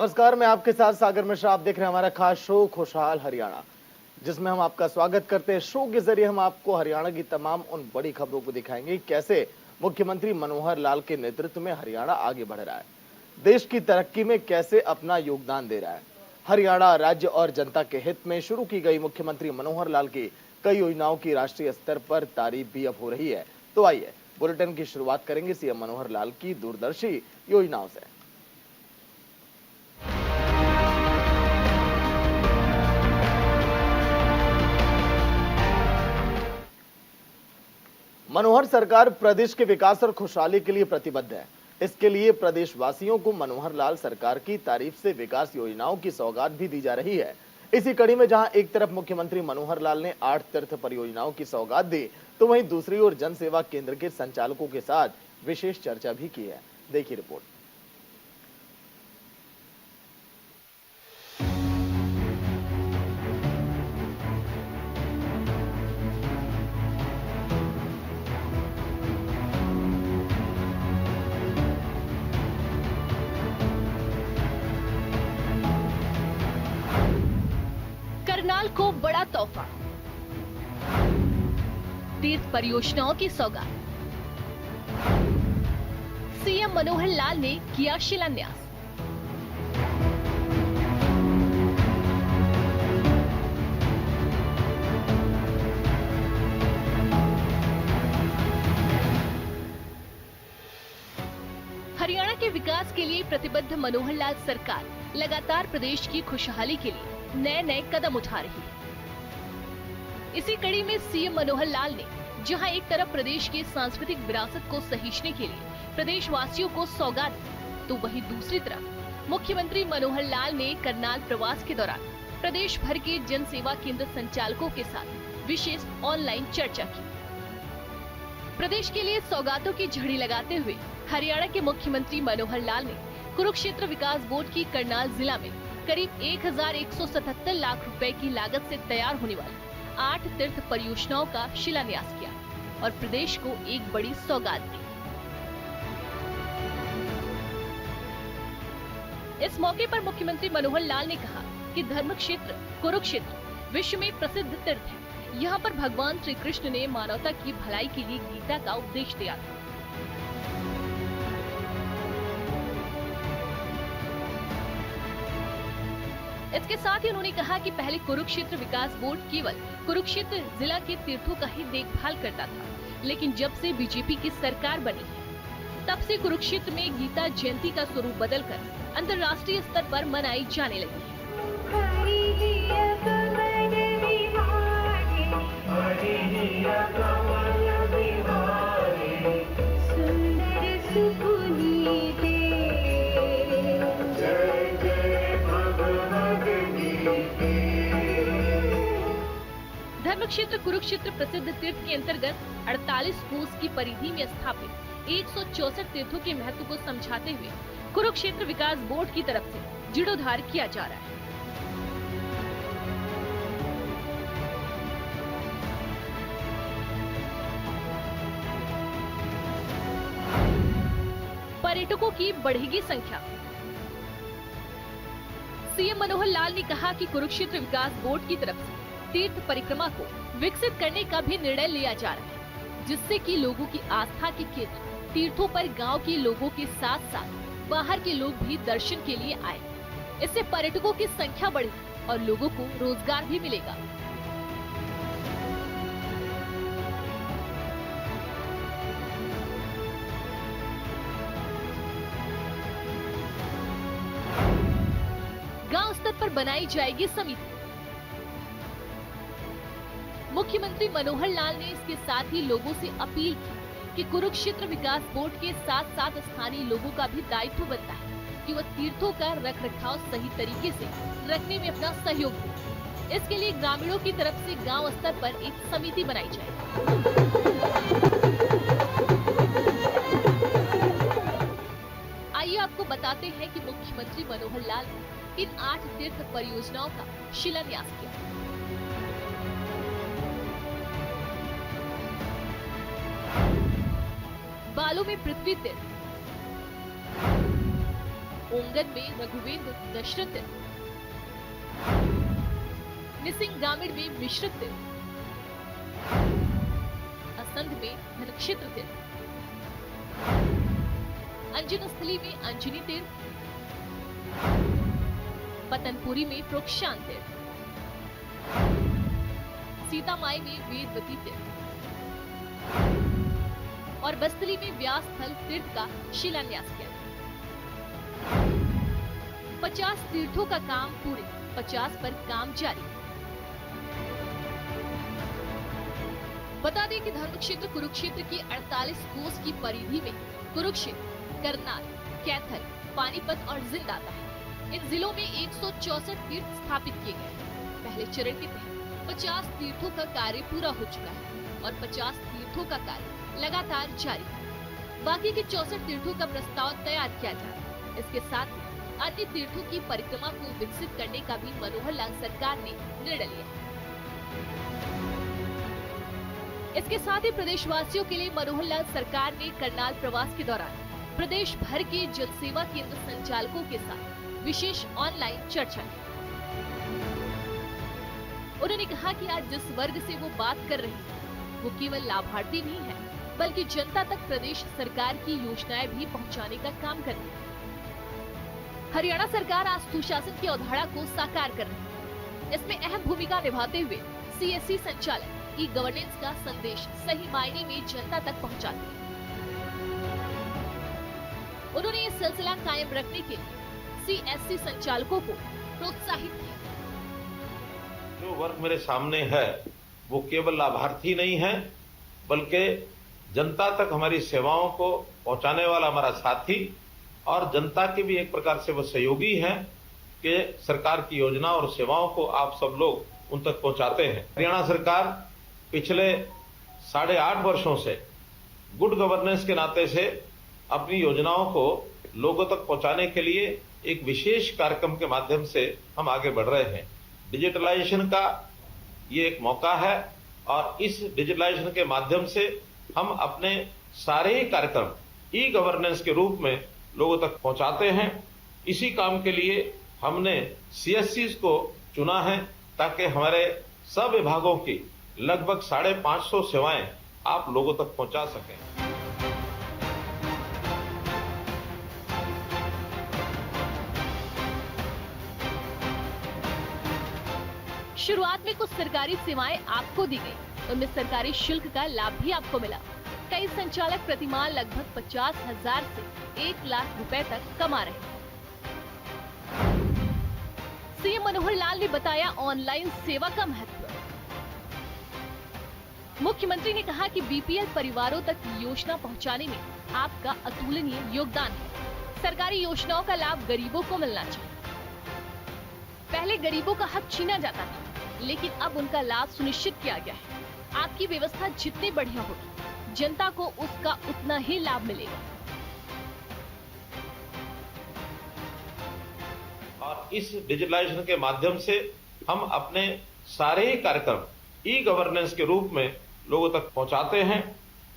नमस्कार, मैं आपके साथ सागर मिश्रा। आप देख रहे हैं हमारा खास शो खुशहाल हरियाणा, जिसमें हम आपका स्वागत करते हैं। शो के जरिए हम आपको हरियाणा की तमाम उन बड़ी खबरों को दिखाएंगे कैसे मुख्यमंत्री मनोहर लाल के नेतृत्व में हरियाणा आगे बढ़ रहा है, देश की तरक्की में कैसे अपना योगदान दे रहा है। हरियाणा राज्य और जनता के हित में शुरू की गई मुख्यमंत्री मनोहर लाल की कई योजनाओं की राष्ट्रीय स्तर पर तारीफ भी अब हो रही है। तो आइए बुलेटिन की शुरुआत करेंगे सीएम मनोहर लाल की दूरदर्शी योजनाओं से। मनोहर सरकार प्रदेश के विकास और खुशहाली के लिए प्रतिबद्ध है। इसके लिए प्रदेशवासियों को मनोहर लाल सरकार की तारीफ से विकास योजनाओं की सौगात भी दी जा रही है। इसी कड़ी में जहां एक तरफ मुख्यमंत्री मनोहर लाल ने 8 तीर्थ परियोजनाओं की सौगात दी, तो वहीं दूसरी ओर जन सेवा केंद्र के संचालकों के साथ विशेष चर्चा भी की है। देखिए रिपोर्ट। करनाल को बड़ा तोहफा, तीर्थ परियोजनाओं की सौगात। सीएम मनोहर लाल ने किया शिलान्यास। हरियाणा के विकास के लिए प्रतिबद्ध मनोहर लाल सरकार लगातार प्रदेश की खुशहाली के लिए नए कदम उठा रही है। इसी कड़ी में सीएम मनोहर लाल ने जहां एक तरफ प्रदेश की सांस्कृतिक विरासत को सहेजने के लिए प्रदेशवासियों को सौगात दी, तो वहीं दूसरी तरफ मुख्यमंत्री मनोहर लाल ने करनाल प्रवास के दौरान प्रदेश भर के जन सेवा केंद्र संचालकों के साथ विशेष ऑनलाइन चर्चा की। प्रदेश के लिए सौगातों की झड़ी लगाते हुए हरियाणा के मुख्यमंत्री मनोहर लाल ने कुरुक्षेत्र विकास बोर्ड की करनाल जिला में करीब 1177 लाख रुपए की लागत से तैयार होने वाली 8 तीर्थ परियोजनाओं का शिलान्यास किया और प्रदेश को एक बड़ी सौगात दी। इस मौके पर मुख्यमंत्री मनोहर लाल ने कहा कि धर्म क्षेत्र कुरुक्षेत्र विश्व में प्रसिद्ध तीर्थ है। यहाँ पर भगवान श्री कृष्ण ने मानवता की भलाई के लिए गीता का उपदेश दिया था। इसके साथ ही उन्होंने कहा कि पहले कुरुक्षेत्र विकास बोर्ड केवल कुरुक्षेत्र जिला के तीर्थों का ही देखभाल करता था, लेकिन जब से बीजेपी की सरकार बनी है, तब से कुरुक्षेत्र में गीता जयंती का स्वरूप बदलकर अंतर्राष्ट्रीय स्तर पर मनाई जाने लगी है। धर्म क्षेत्र कुरुक्षेत्र प्रसिद्ध तीर्थ के अंतर्गत 48 कोस की परिधि में स्थापित 164 तीर्थों के महत्व को समझाते हुए कुरुक्षेत्र विकास बोर्ड की तरफ से जीर्णोद्धार किया जा रहा है। पर्यटकों की बढ़ेगी संख्या। सीएम मनोहर लाल ने कहा कि कुरुक्षेत्र विकास बोर्ड की तरफ से तीर्थ परिक्रमा को विकसित करने का भी निर्णय लिया जा रहा है, जिससे कि लोगों की आस्था के केंद्र तीर्थों पर गांव के लोगों के साथ साथ बाहर के लोग भी दर्शन के लिए आए। इससे पर्यटकों की संख्या बढ़ेगी और लोगों को रोजगार भी मिलेगा। गांव स्तर पर बनाई जाएगी समिति। मुख्यमंत्री मनोहर लाल ने इसके साथ ही लोगों से अपील की कि कुरुक्षेत्र विकास बोर्ड के साथ साथ स्थानीय लोगों का भी दायित्व बनता है कि वह तीर्थों का रखरखाव सही तरीके से रखने में अपना सहयोग दें। इसके लिए ग्रामीणों की तरफ से गांव स्तर पर एक समिति बनाई जाए। आइए आपको बताते हैं कि मुख्यमंत्री मनोहर लाल ने इन 8 तीर्थ परियोजनाओं का शिलान्यास किया। बालों में पृथ्वी तीर्थ, ओंगन में रघुवेंद्र दशरथ, निसिंग ग्रामीण में मिश्रित, असंध में धनक्षेत्र तीर्थ, अंजन स्थली में अंजनी तीर्थ, पतनपुरी में प्रोक्षान तीर्थ, सीतामाई में वेदवती तीर्थ और बस्तली में व्यास स्थल तीर्थ का शिलान्यास किया। 50 तीर्थों का काम पूरे, 50 पर काम जारी। बता दें कि धर्म क्षेत्र कुरुक्षेत्र की 48 कोस की परिधि में कुरुक्षेत्र, करनाल, कैथल, पानीपत और जिंद आता है। इन जिलों में 164 तीर्थ स्थापित किए गए। पहले चरण के तहत 50 तीर्थों का कार्य पूरा हो चुका है और 50 तीर्थों का कार्य लगातार जारी है। बाकी के 64 तीर्थों का प्रस्ताव तैयार किया जा रहा है। इसके साथ ही अन्य तीर्थों की परिक्रमा को विकसित करने का भी मनोहर लाल सरकार ने निर्णय लिया है। इसके साथ ही प्रदेशवासियों के लिए मनोहर लाल सरकार ने करनाल प्रवास के दौरान प्रदेश भर के जल सेवा केंद्र संचालकों के साथ विशेष ऑनलाइन चर्चा की। उन्होंने कहा कि आज जिस वर्ग से वो बात कर रहे हैं वो केवल लाभार्थी नहीं है, बल्कि जनता तक प्रदेश सरकार की योजनाएं भी पहुंचाने का काम कर रही है। हरियाणा सरकार आज सुशासन की अवधारणा को साकार कर रही है। इसमें अहम भूमिका निभाते हुए CSC संचालक ई गवर्नेंस का संदेश सही मायने में जनता तक पहुंचाते हैं। उन्होंने ये सिलसिला कायम रखने के लिए CSC संचालकों को प्रोत्साहित किया। जो वर्ग मेरे सामने है वो केवल लाभार्थी नहीं है, बल्कि जनता तक हमारी सेवाओं को पहुंचाने वाला हमारा साथी और जनता के भी एक प्रकार से वो सहयोगी हैं कि सरकार की योजना और सेवाओं को आप सब लोग उन तक पहुंचाते हैं। हरियाणा सरकार पिछले 8.5 वर्षों से गुड गवर्नेंस के नाते से अपनी योजनाओं को लोगों तक पहुंचाने के लिए एक विशेष कार्यक्रम के माध्यम से हम आगे बढ़ रहे हैं। डिजिटलाइजेशन का ये एक मौका है और इस डिजिटलाइजेशन के माध्यम से हम अपने सारे ही कार्यक्रम ई गवर्नेंस के रूप में लोगों तक पहुंचाते हैं। इसी काम के लिए हमने CSCs को चुना है ताकि हमारे सब विभागों की लगभग 550 सेवाएं आप लोगों तक पहुंचा सकें। शुरुआत में कुछ सरकारी सेवाएं आपको दी गई, उनमें सरकारी शुल्क का लाभ भी आपको मिला। कई संचालक प्रतिमाह लगभग 50,000 से 1 लाख रुपए तक कमा रहे हैं। सीएम मनोहर लाल ने बताया ऑनलाइन सेवा का महत्व। मुख्यमंत्री ने कहा कि BPL परिवारों तक योजना पहुंचाने में आपका अतुलनीय योगदान है। सरकारी योजनाओं का लाभ गरीबों को मिलना चाहिए। पहले गरीबों का हक छीना जाता था, लेकिन अब उनका लाभ सुनिश्चित किया गया है। आपकी व्यवस्था जितनी बढ़िया होगी, जनता को उसका उतना ही लाभ मिलेगा। और इस डिजिटलाइजेशन के माध्यम से हम अपने सारे ही कार्यक्रम ई गवर्नेंस के रूप में लोगों तक पहुंचाते हैं।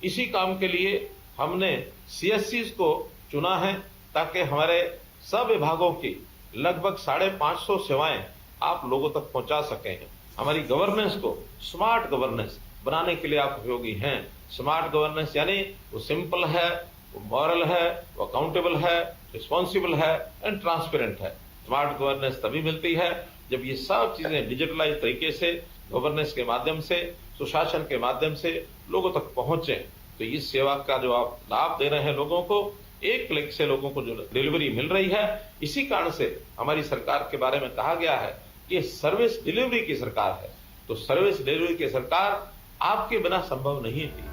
इसी काम के लिए हमने CSCs को चुना है ताकि हमारे सब विभागों की लगभग 550 सेवाएं आप लोगों तक पहुंचा सकें। हमारी गवर्नेंस को स्मार्ट गवर्नेंस बनाने के लिए आप उपयोगी हैं। स्मार्ट गवर्नेंस यानी वो सिंपल है, वो मॉरल है, वो अकाउंटेबल है, रिस्पॉन्सिबल है एंड ट्रांसपेरेंट है। स्मार्ट गवर्नेंस तभी मिलती है जब ये सब चीजें डिजिटलाइज तरीके से गवर्नेंस के माध्यम से, सुशासन के माध्यम से लोगों तक पहुंचे। तो इस सेवा का जो आप लाभ दे रहे हैं लोगों को, एक क्लिक से लोगों को जो डिलीवरी मिल रही है, इसी कारण से हमारी सरकार के बारे में कहा गया है कि सर्विस डिलीवरी की सरकार है। तो सर्विस डिलीवरी की सरकार आपके बिना संभव नहीं थी।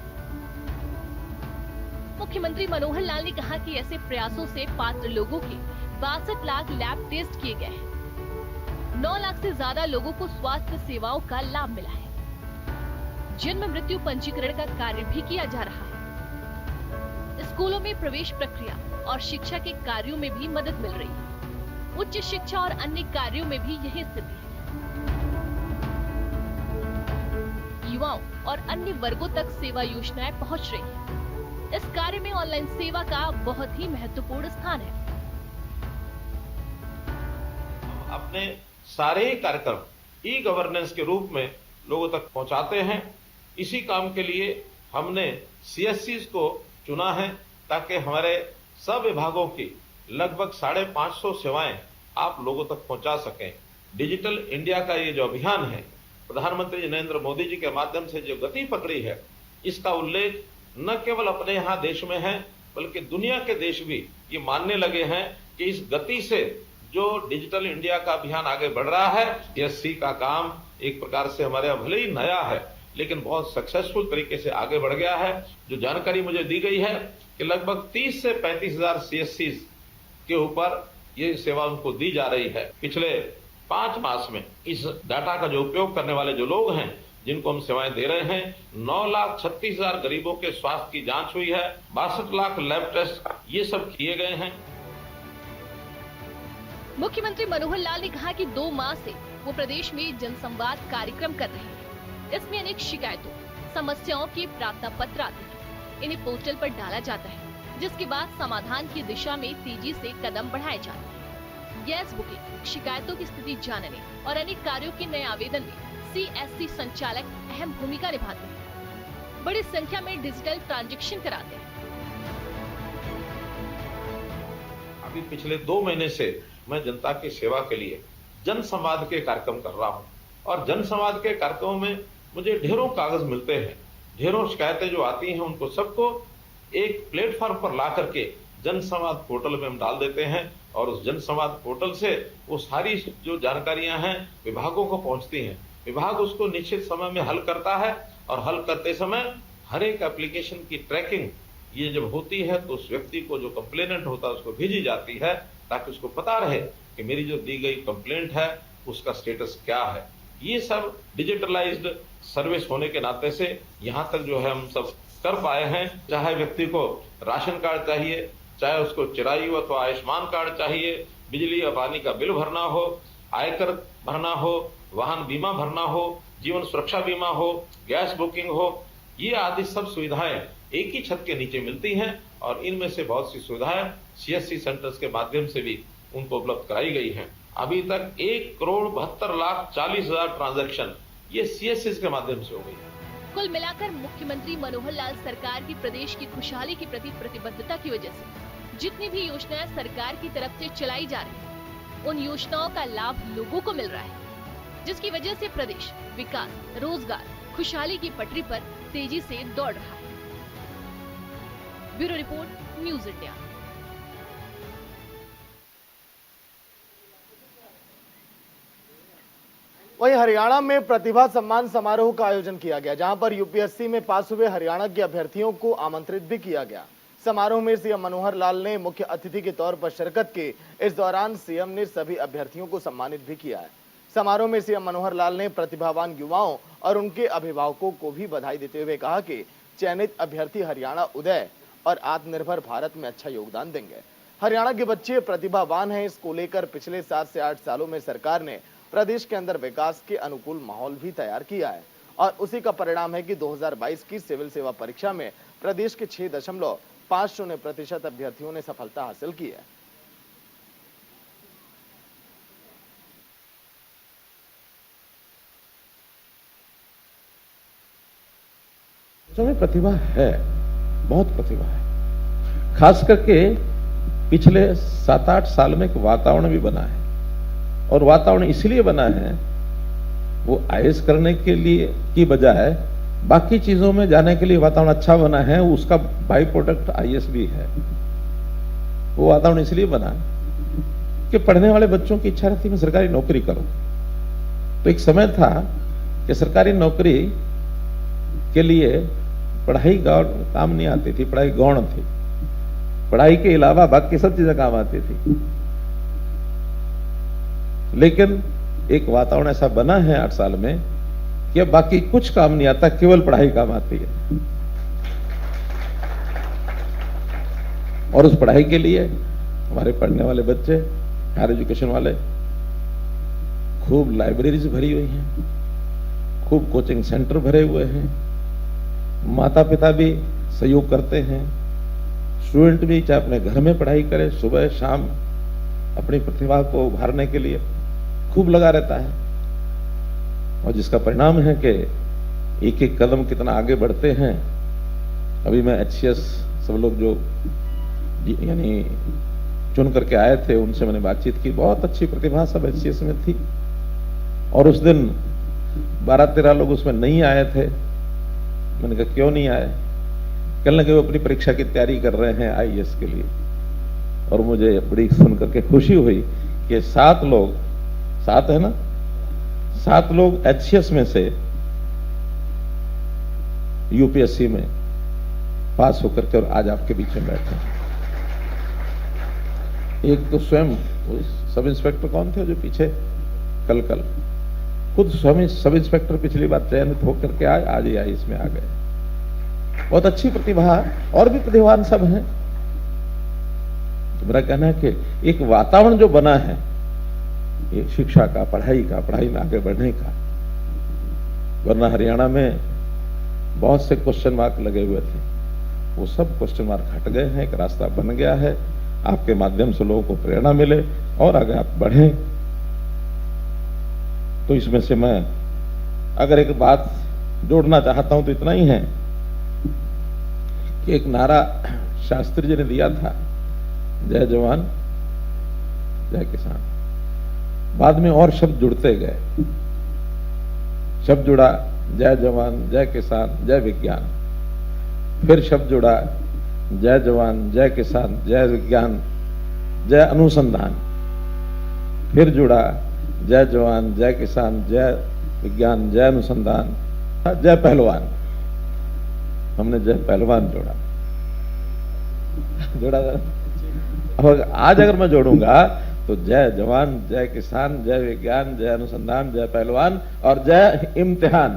मुख्यमंत्री मनोहर लाल ने कहा कि ऐसे प्रयासों से पात्र लोगों के 62 लाख लैब टेस्ट किए गए हैं। 9 लाख से ज्यादा लोगों को स्वास्थ्य सेवाओं का लाभ मिला है। जन्म मृत्यु पंजीकरण का कार्य भी किया जा रहा है। स्कूलों में प्रवेश प्रक्रिया और शिक्षा के कार्यों में भी मदद मिल रही है। उच्च शिक्षा और अन्य कार्यों में भी यही स्थिति है। युवाओं और अन्य वर्गों तक सेवा योजनाएं पहुंच रही हैं। इस कार्य में ऑनलाइन सेवा का बहुत ही महत्वपूर्ण स्थान है। अपने सारे ही कार्यक्रम ई गवर्नेंस के रूप में लोगों तक पहुंचाते हैं। इसी काम के लिए हमने CSCs को चुना है ताकि हमारे सब विभागों की लगभग 550 सेवाएं आप लोगों तक पहुंचा सकें। डिजिटल इंडिया का ये जो अभियान है, प्रधानमंत्री नरेंद्र मोदी जी के माध्यम से जो गति पकड़ी है, इसका उल्लेख न केवल अपने यहाँ देश में है बल्कि दुनिया के देश भी ये मानने लगे हैं कि इस गति से जो डिजिटल इंडिया का अभियान आगे बढ़ रहा है, CSC का काम एक प्रकार से हमारे यहाँ भले ही नया है लेकिन बहुत सक्सेसफुल तरीके से आगे बढ़ गया है। जो जानकारी मुझे दी गई है कि लगभग 30 से 35 हजार CSCs के ऊपर ये सेवा उनको दी जा रही है। पिछले 5 मास में इस डाटा का जो उपयोग करने वाले जो लोग हैं, जिनको हम सेवाएं दे रहे हैं, 9,36,000 गरीबों के स्वास्थ्य की जांच हुई है, 62 लाख लैब टेस्ट ये सब किए गए हैं। मुख्यमंत्री मनोहर लाल ने कहा कि 2 माह से वो प्रदेश में जनसंवाद कार्यक्रम कर रहे हैं। इसमें अनेक शिकायतों, समस्याओं के प्रार्थना पत्र आते हैं। इन्हें पोर्टल पर डाला जाता है, जिसके बाद समाधान की दिशा में तेजी से कदम बढ़ाए जाते हैं। गैस बुकिंग, शिकायतों की स्थिति जानने और अनेक कार्यों के नए आवेदन में CSC संचालक अहम भूमिका निभाते हैं। बड़ी संख्या में डिजिटल ट्रांजैक्शन कराते हैं। अभी पिछले 2 महीने से मैं जनता की सेवा के लिए जनसंवाद के कार्यक्रम कर रहा हूं और जनसंवाद के कार्यक्रमों में मुझे ढेरों कागज मिलते हैं, ढेरों शिकायतें जो आती हैं उनको सबको एक प्लेटफॉर्म पर ला करके जनसंवाद पोर्टल में हम डाल देते हैं और उस जनसंवाद पोर्टल से वो सारी जो जानकारियां हैं विभागों को पहुंचती हैं। विभाग उसको निश्चित समय में हल करता है और हल करते समय हर एक एप्लीकेशन की ट्रैकिंग ये जब होती है तो उस व्यक्ति को जो कंप्लेनेंट होता है उसको भेजी जाती है ताकि उसको पता रहे कि मेरी जो दी गई कंप्लेंट है उसका स्टेटस क्या है। ये सब डिजिटलाइज्ड सर्विस होने के नाते से यहाँ तक जो है हम सब कर पाए हैं। चाहे व्यक्ति को राशन कार्ड चाहिए, चाहे उसको चिरायु अथवा आयुष्मान कार्ड चाहिए, बिजली या पानी का बिल भरना हो, आयकर भरना हो, वाहन बीमा भरना हो, जीवन सुरक्षा बीमा हो, गैस बुकिंग हो, ये आदि सब सुविधाएं एक ही छत के नीचे मिलती हैं और इनमें से बहुत सी सुविधाएं CSC सेंटर्स के माध्यम से भी उनको उपलब्ध कराई गई हैं। अभी तक 1,72,40,000 ट्रांजैक्शन ये CSC के माध्यम से हो गई। कुल मिलाकर मुख्यमंत्री मनोहर लाल सरकार की प्रदेश की खुशहाली के प्रति प्रतिबद्धता की वजह से जितनी भी योजनाएं सरकार की तरफ से चलाई जा रही हैं, उन योजनाओं का लाभ लोगों को मिल रहा है, जिसकी वजह से प्रदेश विकास, रोजगार, खुशहाली की पटरी पर तेजी से दौड़ रहा है। Bureau report, news India. वहीं हरियाणा में प्रतिभा सम्मान समारोह का आयोजन किया गया, जहां पर UPSC में पास हुए हरियाणा के अभ्यर्थियों को आमंत्रित भी किया गया। समारोह में CM मनोहर लाल ने मुख्य अतिथि के तौर पर शिरकत की। इस दौरान CM ने सभी अभ्यर्थियों को सम्मानित भी किया है। समारोह में CM मनोहर लाल ने प्रतिभावान युवाओं और उनके अभिभावकों को भी बधाई देते हुए कहा कि चयनित अभ्यर्थी हरियाणा उदय और आत्मनिर्भर भारत में अच्छा योगदान देंगे। हरियाणा के बच्चे प्रतिभावान हैं, इसको लेकर पिछले 7 से 8 सालों में सरकार ने प्रदेश के अंदर विकास के अनुकूल माहौल भी तैयार किया है और उसी का परिणाम है कि 2022 की सिविल सेवा परीक्षा में प्रदेश के 6.50% अभ्यर्थियों ने सफलता हासिल की है। में प्रतिभा है, बहुत प्रतिभा है। खास करके पिछले 7-8 साल में एक वातावरण भी बना है और वातावरण इसलिए बना है, वो IAS करने के लिए की बजाय बाकी चीजों में जाने के लिए वातावरण अच्छा बना है, उसका बाई प्रोडक्ट IAS भी है। वो वातावरण इसलिए बना कि पढ़ने वाले बच्चों की इच्छा रहती मैं सरकारी नौकरी करूं। तो एक समय था कि सरकारी नौकरी के लिए पढ़ाई काम नहीं आती थी, पढ़ाई गौण थी। पढ़ाई के अलावा बाकी सब चीजें काम आती थी। लेकिन एक वातावरण ऐसा बना है 8 साल में कि अब बाकी कुछ काम नहीं आता, केवल पढ़ाई काम आती है। और उस पढ़ाई के लिए हमारे पढ़ने वाले बच्चे, हायर एजुकेशन वाले, खूब लाइब्रेरीज भरी हुई हैं, खूब कोचिंग सेंटर भरे हुए हैं, माता पिता भी सहयोग करते हैं, स्टूडेंट भी चाहे अपने घर में पढ़ाई करे, सुबह शाम अपनी प्रतिभा को उभारने के लिए खूब लगा रहता है, और जिसका परिणाम है कि एक एक कदम कितना आगे बढ़ते हैं। अभी मैं HCS सब लोग जो यानी चुन करके आए थे उनसे मैंने बातचीत की, बहुत अच्छी प्रतिभा सब HCS में थी, और उस दिन 12-13 लोग उसमें नहीं आए थे। मैंने कहा क्यों नहीं आए? कहने लगे वो अपनी परीक्षा की तैयारी कर रहे हैं IAS के लिए। और मुझे बड़ी सुन करके खुशी हुई कि 7 लोग, 7 है ना, 7 लोग HCS में से UPSC में पास होकर के और आज आपके बीच में बैठे हैं। एक तो स्वयं सब इंस्पेक्टर कौन थे जो पीछे कल खुद स्वयं सब इंस्पेक्टर पिछली बार चयनित होकर के आए, आज ही इसमें आ गए। बहुत अच्छी प्रतिभा, और भी प्रतिभावान सब हैं। तो मेरा कहना है कि एक वातावरण जो बना है ये शिक्षा का, पढ़ाई में आगे बढ़ने का, वरना हरियाणा में बहुत से क्वेश्चन मार्क लगे हुए थे, वो सब क्वेश्चन मार्क हट गए हैं, एक रास्ता बन गया है। आपके माध्यम से लोगों को प्रेरणा मिले और आगे आप बढ़ें। तो इसमें से मैं अगर एक बात जोड़ना चाहता हूं तो इतना ही है कि एक नारा शास्त्री जी ने दिया था, जय जवान जय किसान। बाद में और शब्द जुड़ते गए, शब्द जुड़ा जय जवान जय किसान जय विज्ञान, फिर शब्द जुड़ा जय जवान जय किसान जय विज्ञान जय अनुसंधान, फिर जुड़ा जय जवान जय किसान जय विज्ञान जय अनुसंधान जय पहलवान। हमने जय पहलवान जोड़ा और आज अगर मैं जोड़ूंगा तो जय जवान जय किसान जय विज्ञान जय अनुसंधान जय पहलवान और जय इम्तिहान।